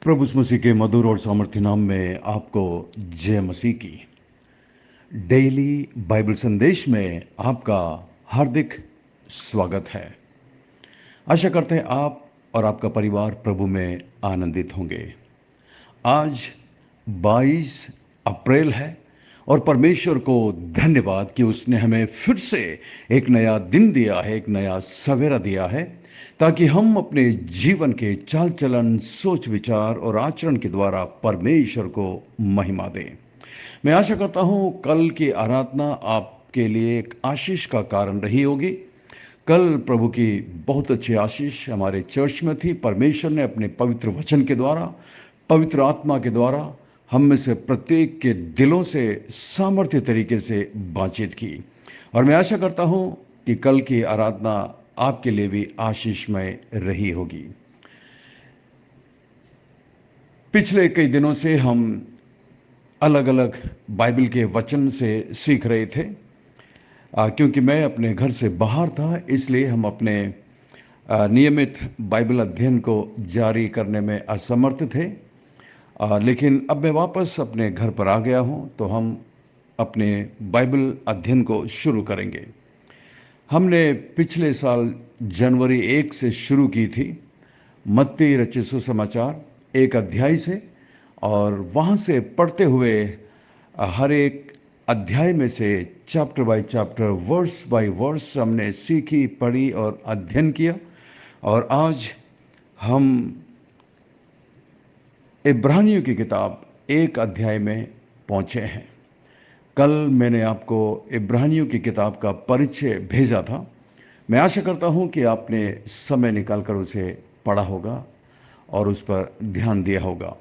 प्रभु यीशु मसीह के मधुर और सामर्थ्य नाम में आपको जय मसीह की। डेली बाइबल संदेश में आपका हार्दिक स्वागत है। आशा करते हैं आप और आपका परिवार प्रभु में आनंदित होंगे। आज 22 अप्रैल है और परमेश्वर को धन्यवाद कि उसने हमें फिर से एक नया दिन दिया है, एक नया सवेरा दिया है, ताकि हम अपने जीवन के चाल चलन, सोच विचार और आचरण के द्वारा परमेश्वर को महिमा दें। मैं आशा करता हूं कल की आराधना आपके लिए एक आशीष का कारण रही होगी। कल प्रभु की बहुत अच्छी आशीष हमारे चर्च में थी। परमेश्वर ने अपने पवित्र वचन के द्वारा, पवित्र आत्मा के द्वारा हम में से प्रत्येक के दिलों से सामर्थ्य तरीके से बातचीत की और मैं आशा करता हूं कि कल की आराधना आपके लिए भी आशीषमय रही होगी। पिछले कई दिनों से हम अलग अलग बाइबल के वचन से सीख रहे थे। क्योंकि मैं अपने घर से बाहर था, इसलिए हम अपने नियमित बाइबल अध्ययन को जारी करने में असमर्थ थे। लेकिन अब मैं वापस अपने घर पर आ गया हूं, तो हम अपने बाइबल अध्ययन को शुरू करेंगे। हमने पिछले साल जनवरी 1 से शुरू की थी मत्ती रचित सुसमाचार 1 अध्याय से, और वहाँ से पढ़ते हुए हर एक अध्याय में से chapter by chapter, verse by verse हमने सीखी, पढ़ी और अध्ययन किया। और आज हम इब्रानियों की किताब 1 अध्याय में पहुंचे हैं। कल मैंने आपको इब्रानियों की किताब का परिचय भेजा था। मैं आशा करता हूं कि आपने समय निकालकर उसे पढ़ा होगा और उस पर ध्यान दिया होगा।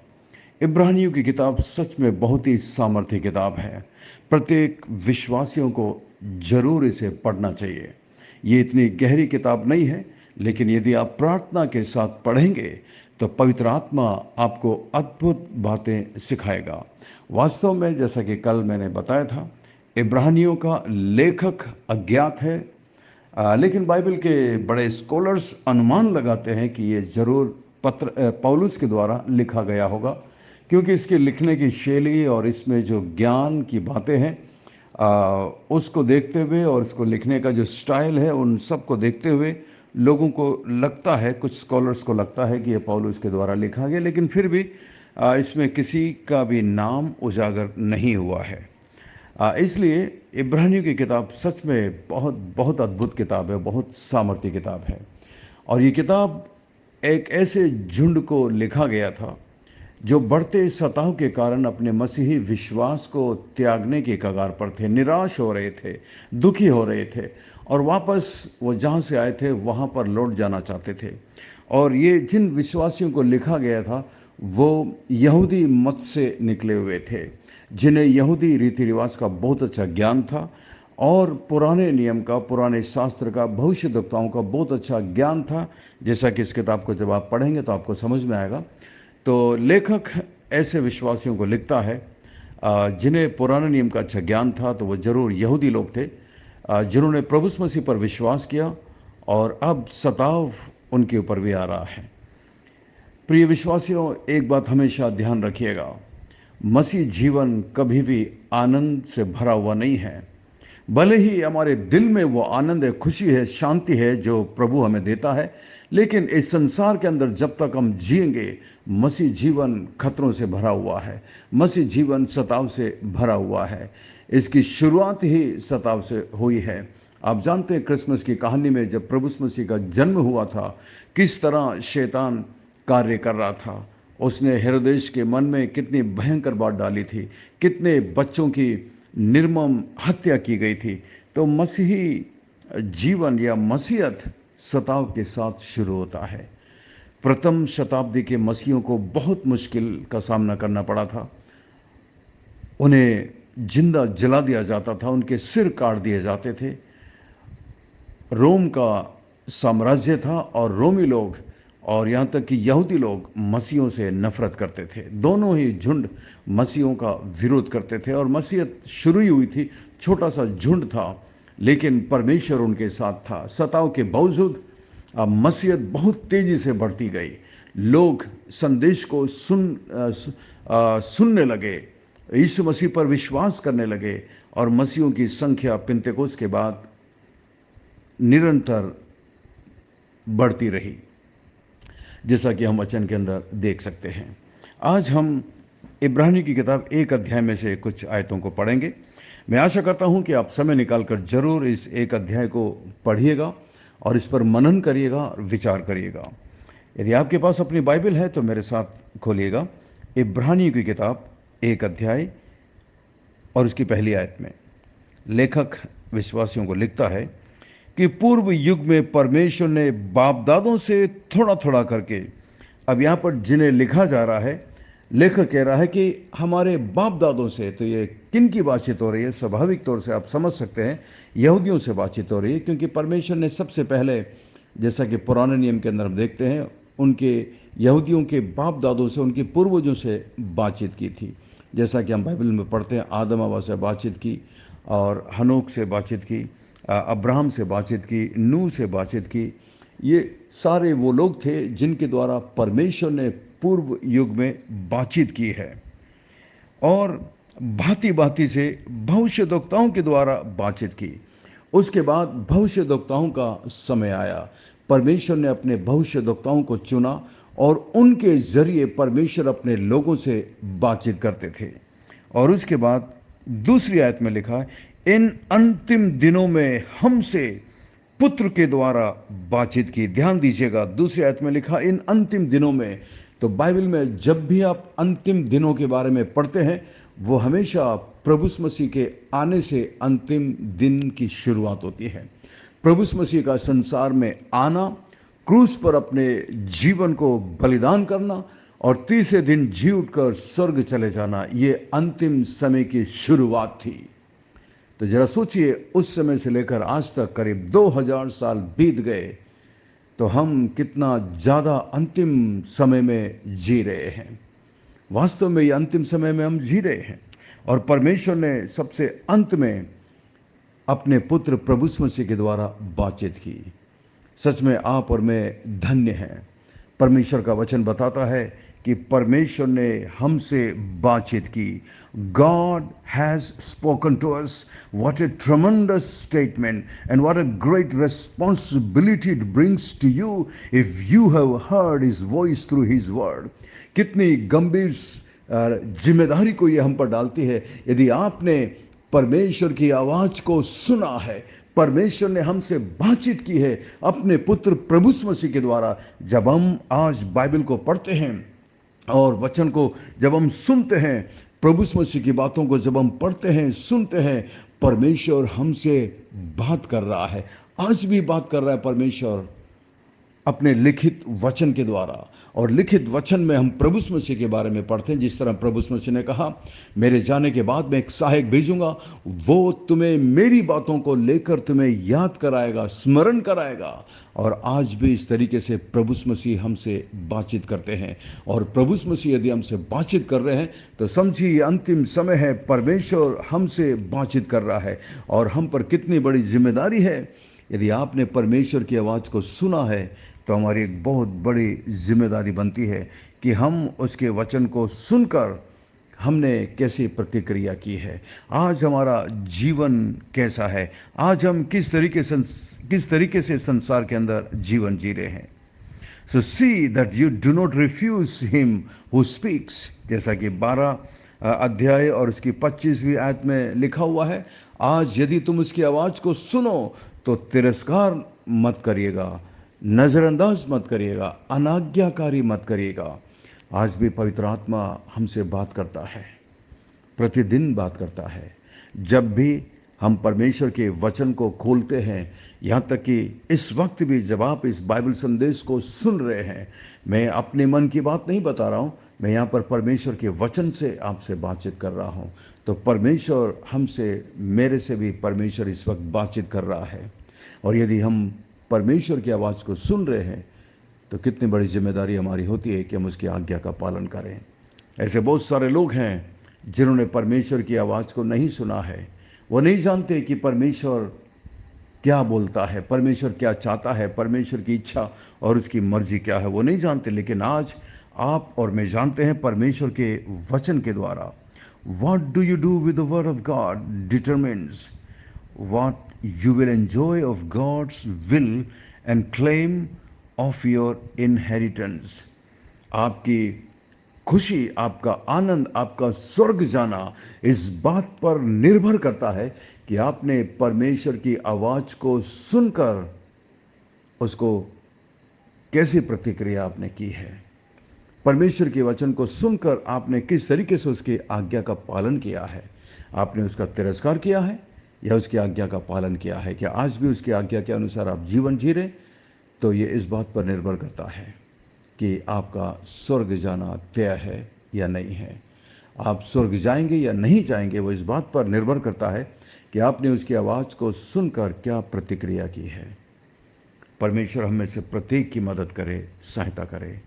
इब्रानियों की किताब सच में बहुत ही सामर्थ्य किताब है। प्रत्येक विश्वासियों को जरूर इसे पढ़ना चाहिए। ये इतनी गहरी किताब नहीं है, लेकिन यदि आप प्रार्थना के साथ पढ़ेंगे तो पवित्र आत्मा आपको अद्भुत बातें सिखाएगा। वास्तव में जैसा कि कल मैंने बताया था, इब्रानियों का लेखक अज्ञात है, लेकिन बाइबल के बड़े स्कॉलर्स अनुमान लगाते हैं कि ये जरूर पत्र पौलुस के द्वारा लिखा गया होगा, क्योंकि इसके लिखने की शैली और इसमें जो ज्ञान की बातें हैं उसको देखते हुए और इसको लिखने का जो स्टाइल है, उन सब को देखते हुए लोगों को लगता है, कुछ स्कॉलर्स को लगता है कि ये पौलुस के द्वारा लिखा गया, लेकिन फिर भी इसमें किसी का भी नाम उजागर नहीं हुआ है। इसलिए इब्रानियों की किताब सच में बहुत बहुत अद्भुत किताब है, बहुत सामर्थ्य किताब है। और ये किताब एक ऐसे झुंड को लिखा गया था जो बढ़ते सताव के कारण अपने मसीही विश्वास को त्यागने के कगार पर थे, निराश हो रहे थे, दुखी हो रहे थे और वापस वो जहाँ से आए थे वहाँ पर लौट जाना चाहते थे। और ये जिन विश्वासियों को लिखा गया था वो यहूदी मत से निकले हुए थे, जिन्हें यहूदी रीति रिवाज का बहुत अच्छा ज्ञान था और पुराने नियम का, पुराने शास्त्र का, भविष्यद्वक्ताओं का बहुत अच्छा ज्ञान था। जैसा कि इस किताब को जब आप पढ़ेंगे तो आपको समझ में आएगा। तो लेखक ऐसे विश्वासियों को लिखता है जिन्हें पुराने नियम का अच्छा ज्ञान था, तो वो जरूर यहूदी लोग थे जिन्होंने प्रभु यीशु मसीह पर विश्वास किया और अब सताव उनके ऊपर भी आ रहा है। प्रिय विश्वासियों, एक बात हमेशा ध्यान रखिएगा, मसीह जीवन कभी भी आनंद से भरा हुआ नहीं है। भले ही हमारे दिल में वो आनंद है, खुशी है, शांति है जो प्रभु हमें देता है, लेकिन इस संसार के अंदर जब तक हम जिएंगे, मसीह जीवन खतरों से भरा हुआ है, मसीह जीवन सताव से भरा हुआ है। इसकी शुरुआत ही सताव से हुई है। आप जानते हैं क्रिसमस की कहानी में जब प्रभु यीशु मसीह का जन्म हुआ था, किस तरह शैतान कार्य कर रहा था। उसने हेरोदेस के मन में कितनी भयंकर बात डाली थी, कितने बच्चों की निर्मम हत्या की गई थी। तो मसीही जीवन या मसीहत सताव के साथ शुरू होता है। प्रथम शताब्दी के मसीहियों को बहुत मुश्किल का सामना करना पड़ा था। उन्हें जिंदा जला दिया जाता था, उनके सिर काट दिए जाते थे। रोम का साम्राज्य था और रोमी लोग और यहाँ तक कि यहूदी लोग मसीहों से नफरत करते थे। दोनों ही झुंड मसीहों का विरोध करते थे और मसीहत शुरू ही हुई थी, छोटा सा झुंड था, लेकिन परमेश्वर उनके साथ था। सताव के बावजूद अब मसीहत बहुत तेजी से बढ़ती गई। लोग संदेश को सुनने लगे, यीशु मसीह पर विश्वास करने लगे और मसीहों की संख्या पिंतेकोस्त के बाद निरंतर बढ़ती रही, जैसा कि हम वचन के अंदर देख सकते हैं। आज हम इब्रानी की किताब 1 अध्याय में से कुछ आयतों को पढ़ेंगे। मैं आशा करता हूं कि आप समय निकालकर जरूर इस 1 अध्याय को पढ़िएगा और इस पर मनन करिएगा और विचार करिएगा। यदि आपके पास अपनी बाइबल है तो मेरे साथ खोलिएगा इब्रानी की किताब 1 अध्याय और उसकी पहली आयत में लेखक विश्वासियों को लिखता है कि पूर्व युग में परमेश्वर ने बाप दादों से थोड़ा थोड़ा करके, अब यहाँ पर जिन्हें लिखा जा रहा है, लेखक कह रहा है कि हमारे बाप दादों से, तो ये किन की बातचीत हो रही है? स्वाभाविक तौर से आप समझ सकते हैं यहूदियों से बातचीत हो रही है, क्योंकि परमेश्वर ने सबसे पहले, जैसा कि पुराने नियम के अंदर हम देखते हैं, उनके यहूदियों के बाप दादों से, उनके पूर्वजों से बातचीत की थी। जैसा कि हम बाइबल में पढ़ते हैं, आदम हव्वा से बातचीत की और हनोक से बातचीत की, अब्राहम से बातचीत की, नूह से बातचीत की। ये सारे वो लोग थे जिनके द्वारा परमेश्वर ने पूर्व युग में बातचीत की है और भांति भांति से भविष्यद्वक्ताओं के द्वारा बातचीत की। उसके बाद भविष्यद्वक्ताओं का समय आया। परमेश्वर ने अपने भविष्यद्वक्ताओं को चुना और उनके जरिए परमेश्वर अपने लोगों से बातचीत करते थे। और उसके बाद दूसरी आयत में लिखा है, इन अंतिम दिनों में हमसे पुत्र के द्वारा बातचीत की। ध्यान दीजिएगा, दूसरी आयत में लिखा इन अंतिम दिनों में। तो बाइबल में जब भी आप अंतिम दिनों के बारे में पढ़ते हैं, वो हमेशा प्रभु मसीह के आने से अंतिम दिन की शुरुआत होती है। प्रभु मसीह का संसार में आना, क्रूस पर अपने जीवन को बलिदान करना और तीसरे दिन जी उठकर स्वर्ग चले जाना, ये अंतिम समय की शुरुआत थी। तो जरा सोचिए, उस समय से लेकर आज तक करीब 2000 साल बीत गए, तो हम कितना ज़्यादा अंतिम समय में जी रहे हैं। वास्तव में ये अंतिम समय में हम जी रहे हैं और परमेश्वर ने सबसे अंत में अपने पुत्र प्रभु मसीह के द्वारा बातचीत की। सच में आप और मैं धन्य हैं। परमेश्वर का वचन बताता है कि परमेश्वर ने हमसे बातचीत की। God has spoken to us. What a tremendous statement and what a great responsibility it brings to you if you have heard his voice through his word. कितनी गंभीर जिम्मेदारी को ये हम पर डालती है यदि आपने परमेश्वर की आवाज को सुना है। परमेश्वर ने हमसे बातचीत की है अपने पुत्र प्रभु मसीह के द्वारा। जब हम आज बाइबल को पढ़ते हैं और वचन को जब हम सुनते हैं, प्रभु मसीह की बातों को जब हम पढ़ते हैं, सुनते हैं, परमेश्वर हमसे बात कर रहा है। आज भी बात कर रहा है परमेश्वर अपने लिखित वचन के द्वारा। और लिखित वचन में हम प्रभु मसीह के बारे में पढ़ते हैं। जिस तरह प्रभु मसीह ने कहा, मेरे जाने के बाद मैं एक सहायक भेजूंगा, वो तुम्हें मेरी बातों को लेकर तुम्हें याद कराएगा, स्मरण कराएगा। और आज भी इस तरीके से प्रभु मसीह हमसे बातचीत करते हैं। और प्रभु मसीह यदि हमसे बातचीत कर रहे हैं तो समझिए ये अंतिम समय है, परमेश्वर हमसे बातचीत कर रहा है और हम पर कितनी बड़ी जिम्मेदारी है। यदि आपने परमेश्वर की आवाज़ को सुना है तो हमारी एक बहुत बड़ी जिम्मेदारी बनती है कि हम उसके वचन को सुनकर हमने कैसी प्रतिक्रिया की है। आज हमारा जीवन कैसा है, आज हम किस तरीके से संसार के अंदर जीवन जी रहे हैं। So see that you do not refuse him who speaks, जैसा कि 12 अध्याय और उसकी 25वीं आयत में लिखा हुआ है। आज यदि तुम उसकी आवाज़ को सुनो तो तिरस्कार मत करिएगा, नज़रअंदाज मत करिएगा, अनाज्ञाकारी मत करिएगा। आज भी पवित्र आत्मा हमसे बात करता है, प्रतिदिन बात करता है। जब भी हम परमेश्वर के वचन को खोलते हैं, यहाँ तक कि इस वक्त भी जब आप इस बाइबल संदेश को सुन रहे हैं, मैं अपने मन की बात नहीं बता रहा हूँ, मैं यहाँ पर परमेश्वर के वचन से आपसे बातचीत कर रहा हूँ। तो परमेश्वर हमसे, मेरे से भी परमेश्वर इस वक्त बातचीत कर रहा है। और यदि हम परमेश्वर की आवाज़ को सुन रहे हैं तो कितनी बड़ी जिम्मेदारी हमारी होती है कि हम उसकी आज्ञा का पालन करें। ऐसे बहुत सारे लोग हैं जिन्होंने परमेश्वर की आवाज़ को नहीं सुना है। वो नहीं जानते कि परमेश्वर क्या बोलता है, परमेश्वर क्या चाहता है, परमेश्वर की इच्छा और उसकी मर्जी क्या है, वो नहीं जानते। लेकिन आज आप और मैं जानते हैं परमेश्वर के वचन के द्वारा। What do you do with the word of God determines what you will enjoy of God's will and claim of your inheritance। आपकी खुशी, आपका आनंद, आपका स्वर्ग जाना इस बात पर निर्भर करता है कि आपने परमेश्वर की आवाज को सुनकर उसको कैसी प्रतिक्रिया आपने की है। परमेश्वर के वचन को सुनकर आपने किस तरीके से उसकी आज्ञा का पालन किया है। आपने उसका तिरस्कार किया है या उसकी आज्ञा का पालन किया है। क्या आज भी उसकी आज्ञा के अनुसार आप जीवन जी रहे? तो ये इस बात पर निर्भर करता है कि आपका स्वर्ग जाना तय है या नहीं है। आप स्वर्ग जाएंगे या नहीं जाएंगे, वो इस बात पर निर्भर करता है कि आपने उसकी आवाज़ को सुनकर क्या प्रतिक्रिया की है। परमेश्वर हम में से प्रत्येक की मदद करे, सहायता करे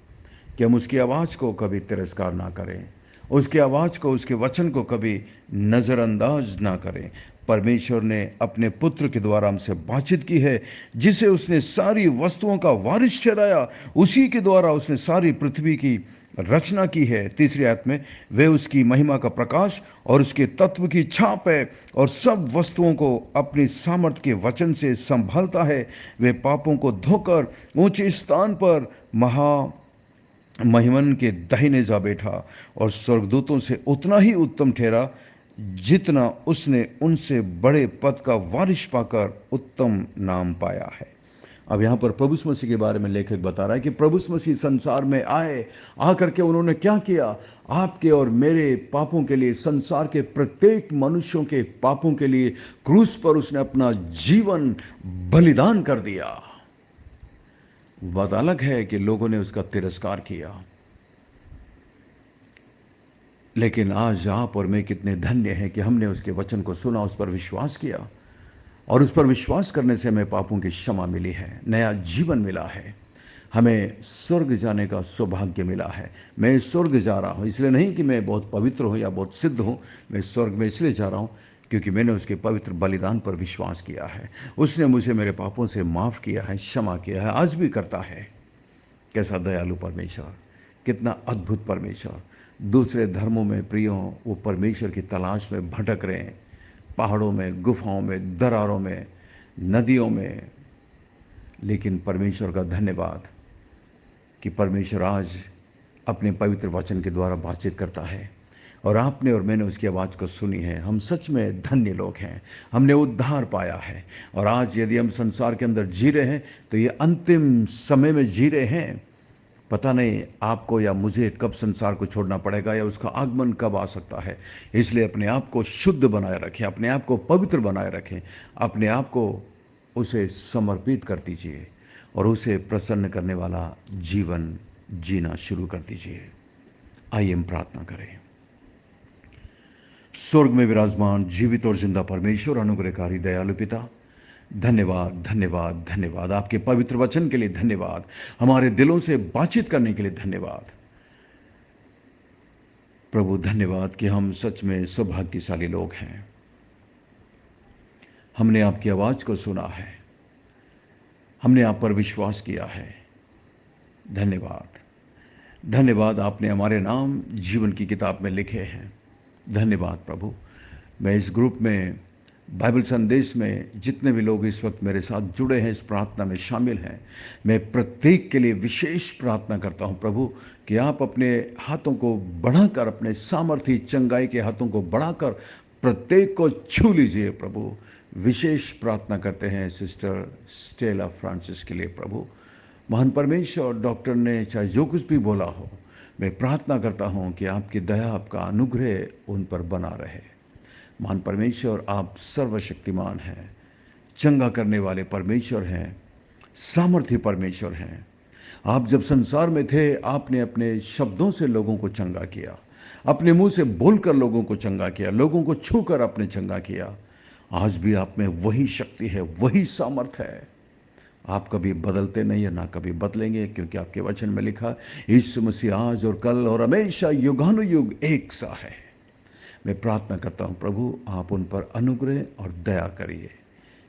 कि हम उसकी आवाज़ को कभी तिरस्कार ना करें, उसकी आवाज़ को, उसके वचन को कभी नज़रअंदाज ना करें। परमेश्वर ने अपने पुत्र के द्वारा हमसे बातचीत की है, जिसे उसने सारी वस्तुओं का वारिस ठहराया। उसी के द्वारा उसने सारी पृथ्वी की रचना की है। तीसरी आयत में, वे उसकी महिमा का प्रकाश और उसके तत्व की छाप है और सब वस्तुओं को अपनी सामर्थ्य के वचन से संभालता है। वे पापों को धोकर ऊंचे स्थान पर महिमन के दाहिने जा बैठा और स्वर्गदूतों से उतना ही उत्तम ठहरा जितना उसने उनसे बड़े पद का वारिस पाकर उत्तम नाम पाया है। अब यहाँ पर प्रभु यीशु मसीह के बारे में लेखक बता रहा है कि प्रभु यीशु मसीह संसार में आए, आकर के उन्होंने क्या किया? आपके और मेरे पापों के लिए, संसार के प्रत्येक मनुष्यों के पापों के लिए क्रूस पर उसने अपना जीवन बलिदान कर दिया। बात अलग है कि लोगों ने उसका तिरस्कार किया, लेकिन आज आप और मैं कितने धन्य हैं कि हमने उसके वचन को सुना, उस पर विश्वास किया और उस पर विश्वास करने से हमें पापों की क्षमा मिली है, नया जीवन मिला है, हमें स्वर्ग जाने का सौभाग्य मिला है। मैं स्वर्ग जा रहा हूँ इसलिए नहीं कि मैं बहुत पवित्र हूँ या बहुत सिद्ध हूँ। मैं स्वर्ग में इसलिए जा रहा हूँ क्योंकि मैंने उसके पवित्र बलिदान पर विश्वास किया है। उसने मुझे मेरे पापों से माफ़ किया है, क्षमा किया है, आज भी करता है। कैसा दयालु परमेश्वर, कितना अद्भुत परमेश्वर। दूसरे धर्मों में प्रियो वो परमेश्वर की तलाश में भटक रहे हैं, पहाड़ों में, गुफाओं में, दरारों में, नदियों में। लेकिन परमेश्वर का धन्यवाद कि परमेश्वर आज अपने पवित्र वचन के द्वारा बातचीत करता है और आपने और मैंने उसकी आवाज़ को सुनी है। हम सच में धन्य लोग हैं, हमने उद्धार पाया है। और आज यदि हम संसार के अंदर जी रहे हैं तो ये अंतिम समय में जी रहे हैं। पता नहीं आपको या मुझे कब संसार को छोड़ना पड़ेगा या उसका आगमन कब आ सकता है। इसलिए अपने आप को शुद्ध बनाए रखें, अपने आप को पवित्र बनाए रखें, अपने आप को उसे समर्पित कर दीजिए और उसे प्रसन्न करने वाला जीवन जीना शुरू कर दीजिए। आइए हम प्रार्थना करें। स्वर्ग में विराजमान जीवित और जिंदा परमेश्वर, अनुग्रहकारी दयालु पिता, धन्यवाद धन्यवाद धन्यवाद। आपके पवित्र वचन के लिए धन्यवाद, हमारे दिलों से बातचीत करने के लिए धन्यवाद प्रभु। धन्यवाद कि हम सच में सौभाग्यशाली लोग हैं। हमने आपकी आवाज़ को सुना है, हमने आप पर विश्वास किया है। धन्यवाद धन्यवाद, आपने हमारे नाम जीवन की किताब में लिखे हैं। धन्यवाद प्रभु। मैं इस ग्रुप में, बाइबल संदेश में जितने भी लोग इस वक्त मेरे साथ जुड़े हैं, इस प्रार्थना में शामिल हैं, मैं प्रत्येक के लिए विशेष प्रार्थना करता हूं प्रभु कि आप अपने हाथों को बढ़ाकर, अपने सामर्थ्य चंगाई के हाथों को बढ़ाकर प्रत्येक को छू लीजिए प्रभु। विशेष प्रार्थना करते हैं सिस्टर स्टेला फ्रांसिस के लिए प्रभु। महान परमेश्वर, डॉक्टर ने चाहे जो कुछ भी बोला हो, मैं प्रार्थना करता हूं कि आपकी दया, आपका अनुग्रह उन पर बना रहे। महान परमेश्वर, आप सर्वशक्तिमान हैं, चंगा करने वाले परमेश्वर हैं, सामर्थ्य परमेश्वर हैं। आप जब संसार में थे, आपने अपने शब्दों से लोगों को चंगा किया, अपने मुंह से बोलकर लोगों को चंगा किया, लोगों को छूकर आपने चंगा किया। आज भी आप में वही शक्ति है, वही सामर्थ्य है। आप कभी बदलते नहीं है, ना कभी बदलेंगे, क्योंकि आपके वचन में लिखा, यीशु मसीह आज और कल और हमेशा युगानुयुग एक सा है। मैं प्रार्थना करता हूं प्रभु, आप उन पर अनुग्रह और दया करिए।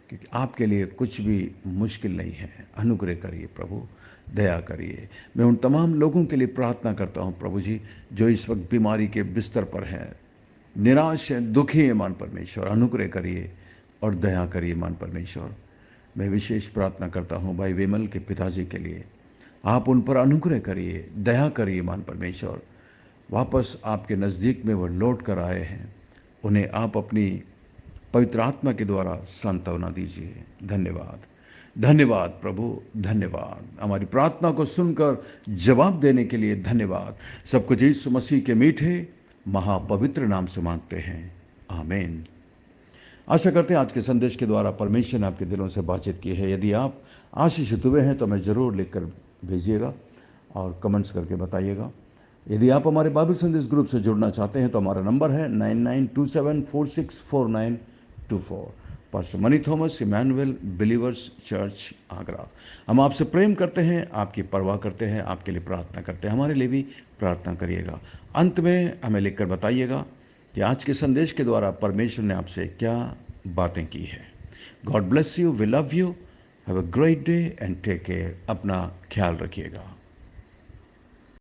क्योंकि आपके लिए कुछ भी मुश्किल नहीं है। अनुग्रह करिए प्रभु, दया करिए। मैं उन तमाम लोगों के लिए प्रार्थना करता हूँ प्रभु जी, जो इस वक्त बीमारी के बिस्तर पर हैं, निराश हैं, दुखी हैं। मान परमेश्वर अनुग्रह करिए और दया करिए मान परमेश्वर। मैं विशेष प्रार्थना करता हूँ भाई विमल के पिताजी के लिए, आप उन पर अनुग्रह करिए, दया करिए मान परमेश्वर। वापस आपके नज़दीक में वो लौट कर आए हैं, उन्हें आप अपनी पवित्र आत्मा के द्वारा सांत्वना दीजिए। धन्यवाद, धन्यवाद प्रभु, धन्यवाद। हमारी प्रार्थना को सुनकर जवाब देने के लिए धन्यवाद। सब कुछ यीशु मसीह के मीठे महापवित्र नाम से मांगते हैं, आमीन। आशा करते हैं आज के संदेश के द्वारा परमेश्वर ने आपके दिलों से बातचीत की है। यदि आप आशीषित हुए हैं तो हमें ज़रूर लिखकर भेजिएगा और कमेंट्स करके बताइएगा। यदि आप हमारे बाइबल संदेश ग्रुप से जुड़ना चाहते हैं तो हमारा नंबर है 9927464924। Pastor Mani Thomas, Emmanuel believers church, Agra. हम आपसे प्रेम करते हैं, आपकी परवाह करते हैं, आपके लिए प्रार्थना करते हैं। हमारे लिए भी प्रार्थना करिएगा। अंत में हमें लिखकर बताइएगा कि आज के संदेश के द्वारा परमेश्वर ने आपसे क्या बातें की है। God bless you, we love you, have a great day and take care. अपना ख्याल रखिएगा।